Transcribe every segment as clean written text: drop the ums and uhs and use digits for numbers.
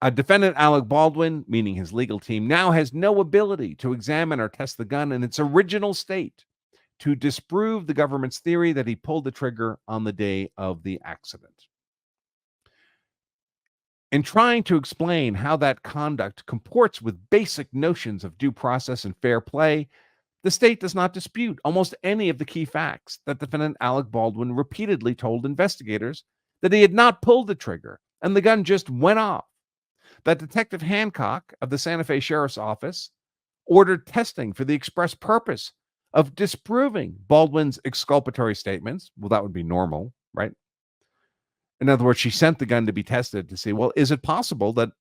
Defendant Alec Baldwin, meaning his legal team, now has no ability to examine or test the gun in its original state to disprove the government's theory that he pulled the trigger on the day of the accident. In trying to explain how that conduct comports with basic notions of due process and fair play, the state does not dispute almost any of the key facts that defendant Alec Baldwin repeatedly told investigators that he had not pulled the trigger and the gun just went off, that Detective Hancock of the Santa Fe Sheriff's Office ordered testing for the express purpose of disproving Baldwin's exculpatory statements. Well, that would be normal, right? In other words, she sent the gun to be tested to see, well, is it possible that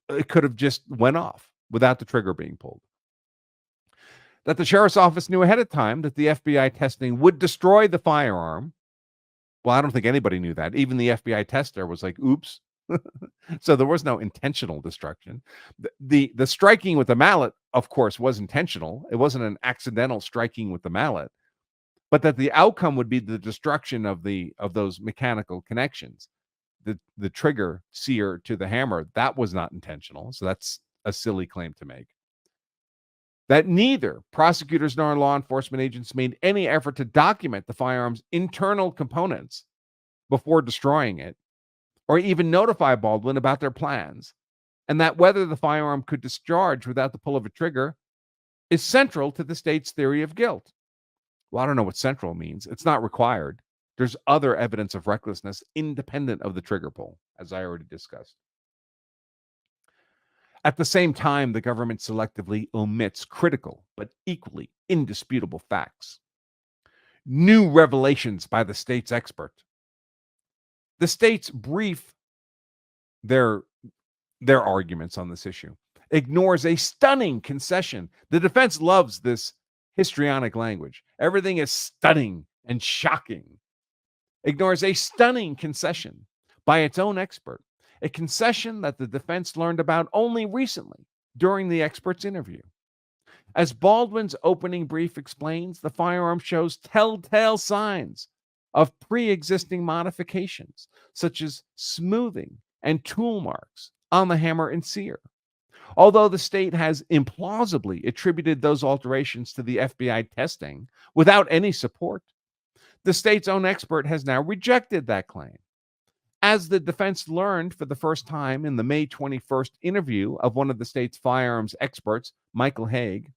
it could have just went off without the trigger being pulled? That the sheriff's office knew ahead of time that the FBI testing would destroy the firearm. Well, I don't think anybody knew that. Even the FBI tester was like, oops. So there was no intentional destruction. The striking with the mallet, of course, was intentional. It wasn't an accidental striking with the mallet, but that the outcome would be the destruction of those mechanical connections. The trigger sear to the hammer, that was not intentional. So that's a silly claim to make. That neither prosecutors nor law enforcement agents made any effort to document the firearm's internal components before destroying it, or even notify Baldwin about their plans, and that whether the firearm could discharge without the pull of a trigger is central to the state's theory of guilt. Well, I don't know what central means. It's not required. There's other evidence of recklessness independent of the trigger pull, as I already discussed. At the same time, the government selectively omits critical but equally indisputable facts. New revelations by the state's expert. The state's brief their arguments on this issue ignores a stunning concession. The defense loves this histrionic language. Everything is stunning and shocking. Ignores a stunning concession by its own expert, a concession that the defense learned about only recently during the expert's interview. As Baldwin's opening brief explains, the firearm shows telltale signs of pre-existing modifications, such as smoothing and tool marks on the hammer and sear. Although the state has implausibly attributed those alterations to the FBI testing without any support, the state's own expert has now rejected that claim. As the defense learned for the first time in the May 21st interview of one of the state's firearms experts, Michael Haig,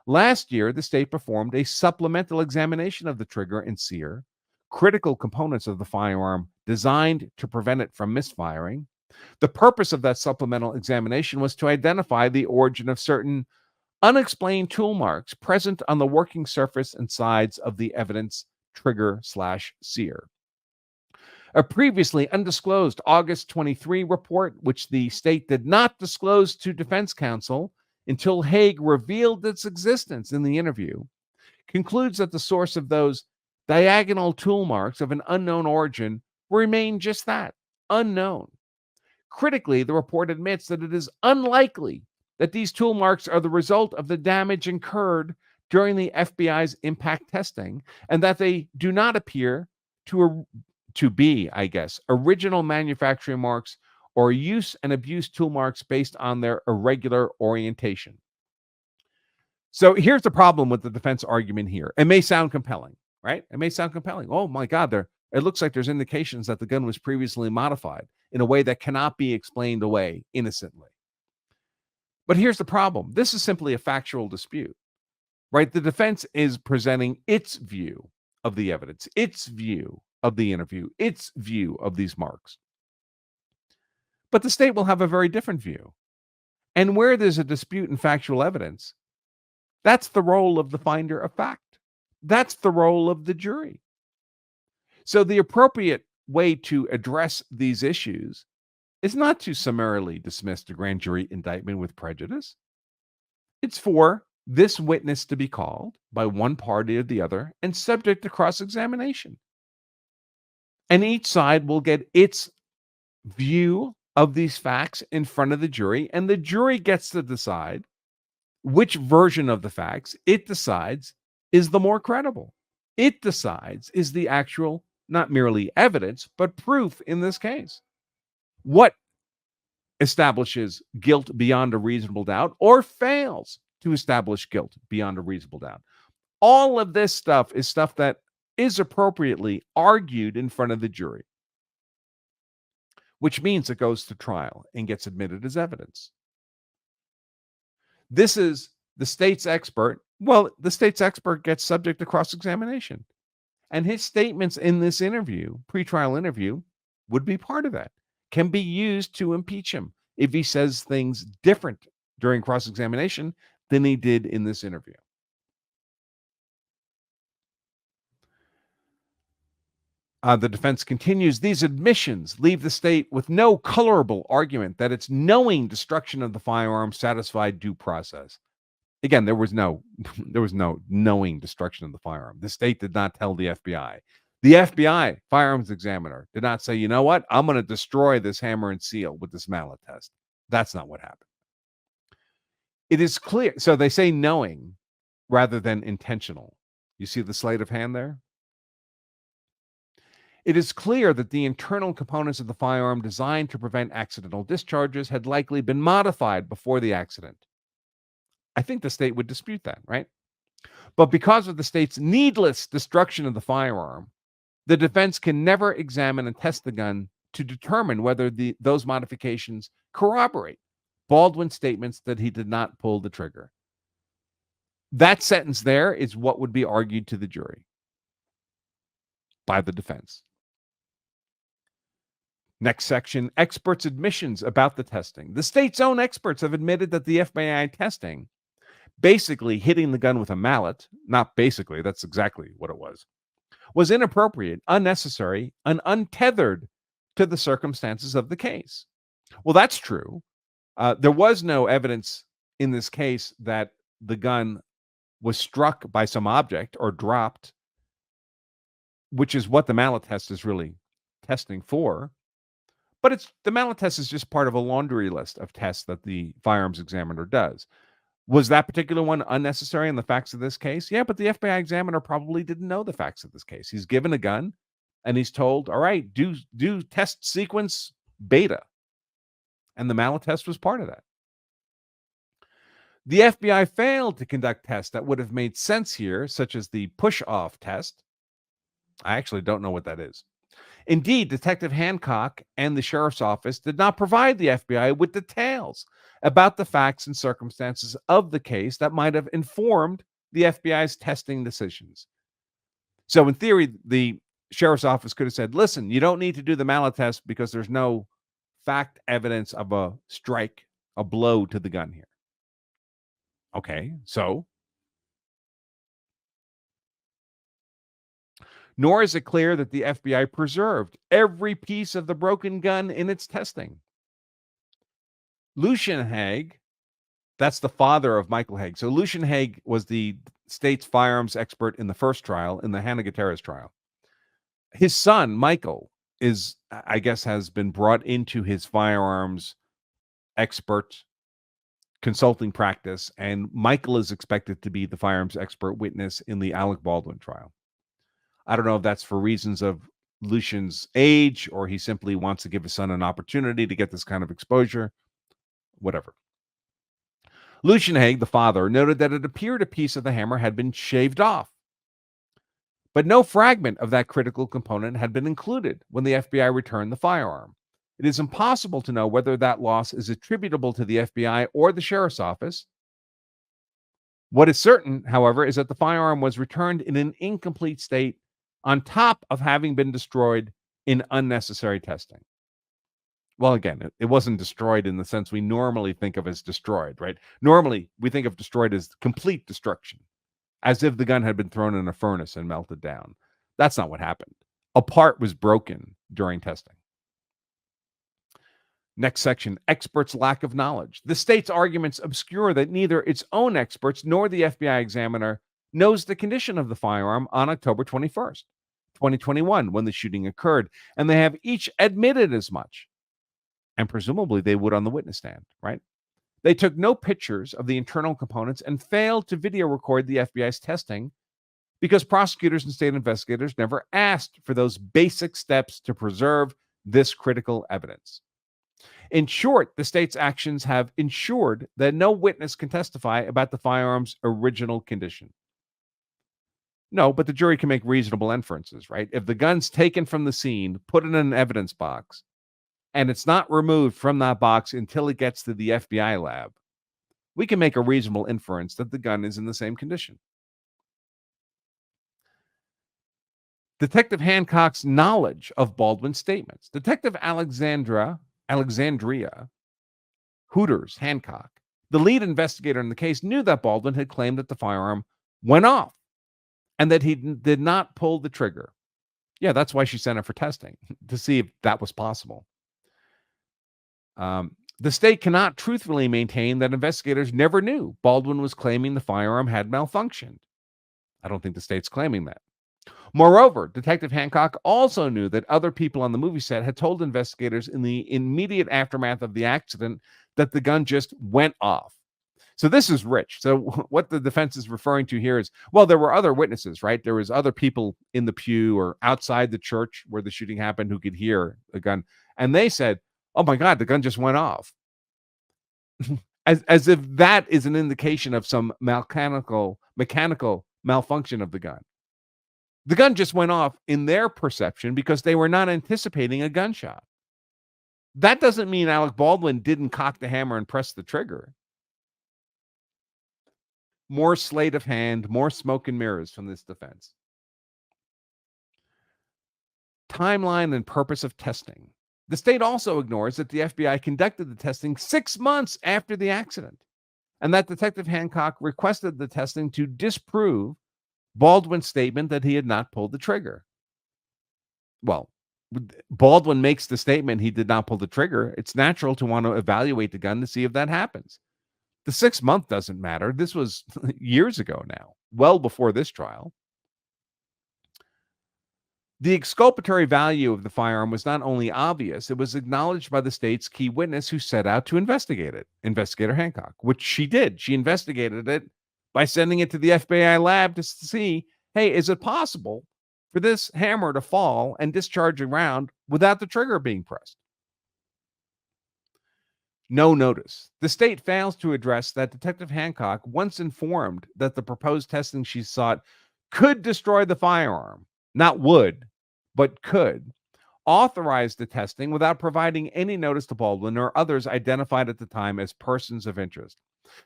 last year the state performed a supplemental examination of the trigger and sear, critical components of the firearm designed to prevent it from misfiring. The purpose of that supplemental examination was to identify the origin of certain unexplained tool marks present on the working surface and sides of the evidence trigger/sear. A previously undisclosed August 23 report, which the state did not disclose to defense counsel until Haig revealed its existence in the interview, concludes that the source of those diagonal tool marks of an unknown origin remain just that, unknown. Critically, the report admits that it is unlikely that these tool marks are the result of the damage incurred during the FBI's impact testing, and that they do not appear to be, original manufacturing marks or use and abuse tool marks based on their irregular orientation. So here's the problem with the defense argument here. It may sound compelling, right? It may sound compelling. Oh my God, it looks like there's indications that the gun was previously modified in a way that cannot be explained away innocently. But here's the problem. This is simply a factual dispute, right? The defense is presenting its view of the evidence, its view of the interview, its view of these marks. But the state will have a very different view. And where there's a dispute in factual evidence, that's the role of the finder of fact. That's the role of the jury. So the appropriate way to address these issues is not to summarily dismiss the grand jury indictment with prejudice. It's for this witness to be called by one party or the other and subject to cross-examination. And each side will get its view of these facts in front of the jury, and the jury gets to decide which version of the facts it decides is the more credible. It decides is the actual, not merely evidence, but proof in this case. What establishes guilt beyond a reasonable doubt or fails to establish guilt beyond a reasonable doubt. All of this stuff is stuff that is appropriately argued in front of the jury, which means it goes to trial and gets admitted as evidence. This is the state's expert. Well, the state's expert gets subject to cross-examination. And his statements in this interview, pretrial interview, would be part of that, can be used to impeach him if he says things different during cross-examination than he did in this interview. The defense continues, these admissions leave the state with no colorable argument that its knowing destruction of the firearm satisfied due process. Again, there was no knowing destruction of the firearm. The state did not tell the FBI. The FBI firearms examiner did not say, you know what, I'm going to destroy this hammer and seal with this mallet test. That's not what happened. It is clear. So they say knowing rather than intentional. You see the sleight of hand there? It is clear that the internal components of the firearm designed to prevent accidental discharges had likely been modified before the accident. I think the state would dispute that, right? But because of the state's needless destruction of the firearm, the defense can never examine and test the gun to determine whether those modifications corroborate Baldwin's statements that he did not pull the trigger. That sentence there is what would be argued to the jury by the defense. Next section, experts' admissions about the testing. The state's own experts have admitted that the FBI testing, basically hitting the gun with a mallet, not basically, that's exactly what it was inappropriate, unnecessary, and untethered to the circumstances of the case. Well, that's true. There was no evidence in this case that the gun was struck by some object or dropped, which is what the mallet test is really testing for. But the mallet test is just part of a laundry list of tests that the firearms examiner does. Was that particular one unnecessary in the facts of this case? Yeah, but the FBI examiner probably didn't know the facts of this case. He's given a gun and he's told, all right, do test sequence beta. And the mallet test was part of that. The FBI failed to conduct tests that would have made sense here, such as the push-off test. I actually don't know what that is. Indeed, Detective Hancock and the sheriff's office did not provide the FBI with details about the facts and circumstances of the case that might have informed the FBI's testing decisions. So in theory, the sheriff's office could have said, listen, you don't need to do the mallet test because there's no fact evidence of a strike, a blow to the gun here. Okay, so nor is it clear that the FBI preserved every piece of the broken gun in its testing. Lucian Haig, that's the father of Michael Haig. So Lucian Haig was the state's firearms expert in the first trial, in the Hannah Gutierrez trial. His son, Michael, has been brought into his firearms expert consulting practice, and Michael is expected to be the firearms expert witness in the Alec Baldwin trial. I don't know if that's for reasons of Lucian's age or he simply wants to give his son an opportunity to get this kind of exposure, whatever. Lucian Haig, the father, noted that it appeared a piece of the hammer had been shaved off, but no fragment of that critical component had been included when the FBI returned the firearm. It is impossible to know whether that loss is attributable to the FBI or the sheriff's office. What is certain, however, is that the firearm was returned in an incomplete state on top of having been destroyed in unnecessary testing. Well, again, it wasn't destroyed in the sense we normally think of as destroyed, right? Normally, we think of destroyed as complete destruction, as if the gun had been thrown in a furnace and melted down. That's not what happened. A part was broken during testing. Next section, experts' lack of knowledge. The state's arguments obscure that neither its own experts nor the FBI examiner knows the condition of the firearm on October 21st, 2021, when the shooting occurred, and they have each admitted as much. And presumably they would on the witness stand, right? They took no pictures of the internal components and failed to video record the FBI's testing because prosecutors and state investigators never asked for those basic steps to preserve this critical evidence. In short, the state's actions have ensured that no witness can testify about the firearm's original condition. No, but the jury can make reasonable inferences, right? If the gun's taken from the scene, put in an evidence box, and it's not removed from that box until it gets to the FBI lab, we can make a reasonable inference that the gun is in the same condition. Detective Hancock's knowledge of Baldwin's statements. Detective Alexandria Hooters Hancock, the lead investigator in the case, knew that Baldwin had claimed that the firearm went off and that he did not pull the trigger. Yeah, that's why she sent it for testing, to see if that was possible. The state cannot truthfully maintain that investigators never knew Baldwin was claiming the firearm had malfunctioned. I don't think the state's claiming that. Moreover, Detective Hancock also knew that other people on the movie set had told investigators in the immediate aftermath of the accident that the gun just went off. So this is rich. So what the defense is referring to here is, well, there were other witnesses, right? There was other people in the pew or outside the church where the shooting happened who could hear the gun. And they said, oh my God, the gun just went off. as if that is an indication of some mechanical malfunction of the gun. The gun just went off in their perception because they were not anticipating a gunshot. That doesn't mean Alec Baldwin didn't cock the hammer and press the trigger. More sleight of hand, more smoke and mirrors from this defense. Timeline and purpose of testing. The state also ignores that the FBI conducted the testing 6 months after the accident, and that Detective Hancock requested the testing to disprove Baldwin's statement that he had not pulled the trigger. Well, Baldwin makes the statement he did not pull the trigger. It's natural to want to evaluate the gun to see if that happens. The 6 month doesn't matter. This was years ago now, well before this trial. The exculpatory value of the firearm was not only obvious, it was acknowledged by the state's key witness who set out to investigate it, Investigator Hancock, which she did. She investigated it by sending it to the FBI lab to see, hey, is it possible for this hammer to fall and discharge a round without the trigger being pressed? No notice. The state fails to address that Detective Hancock, once informed that the proposed testing she sought could destroy the firearm, not would, but could, authorized the testing without providing any notice to Baldwin or others identified at the time as persons of interest.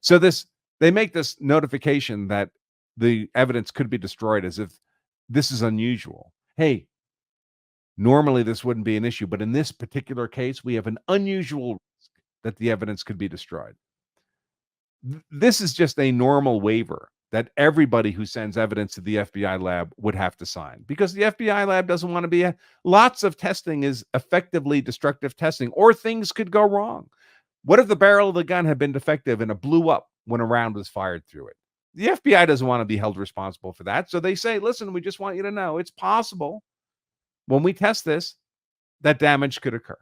So they make this notification that the evidence could be destroyed as if this is unusual. Hey, normally this wouldn't be an issue, but in this particular case, we have an unusual risk that the evidence could be destroyed. This is just a normal waiver that everybody who sends evidence to the FBI lab would have to sign, because the FBI lab doesn't want to be lots of testing is effectively destructive testing, or things could go wrong. What if the barrel of the gun had been defective and it blew up when a round was fired through it? The FBI doesn't want to be held responsible for that. So they say, listen, we just want you to know it's possible when we test this that damage could occur.